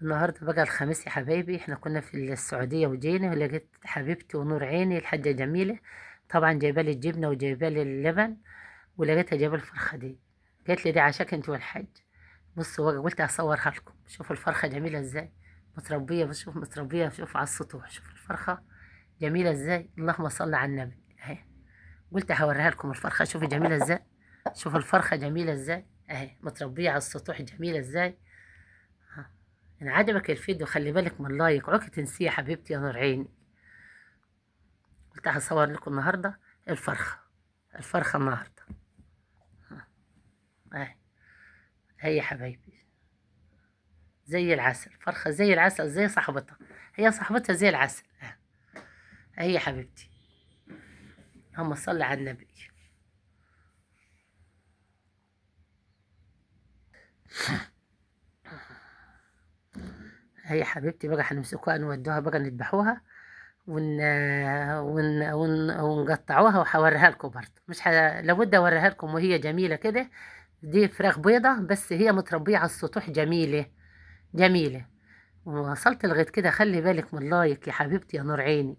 النهارده بقى الخميس يا حبايبي، احنا كنا في السعودية وجينا ولقيت حبيبتي ونور عيني الحاجة جميلة. طبعا جايبالي الجبنة وجايبالي اللبن، ولقيتها جايبة الفرخة دي. قالت لي دي عشاك انت والحاج. بصوا بقى، قلت اصورها لكم. شوفوا الفرخة جميلة ازاي، متربية. بس شوف متربية، شوف على السطوح، شوف الفرخة جميلة ازاي. اللهم صل على النبي اهي. قلت هوريها لكم الفرخة، شوفي جميلة ازاي. شوف الفرخة جميلة ازاي اهي، متربية على السطوح جميلة ازاي. إن عجبك الفيديو خلي بالك من لايك، عوك تنسيه يا حبيبتي يا نور عيني. قلت هصور لكم النهاردة الفرخة. الفرخة النهاردة اهي. هي يا حبايبي زي العسل، فرخة زي العسل، زي صاحبتها. هي صاحبتها زي العسل هي يا حبيبتي. اللهم صل على النبي. هي يا حبيبتي بقى هنمسكوها نودوها بقى نذبحوها ونقطعوها، وهوريها لكم برضه. مش لابد اوريها لكم وهي جميلة كده. دي فراخ بيضة بس هي متربية على السطوح جميلة جميلة. وصلت لغاية كده، خلي بالك من لايك يا حبيبتي يا نور عيني.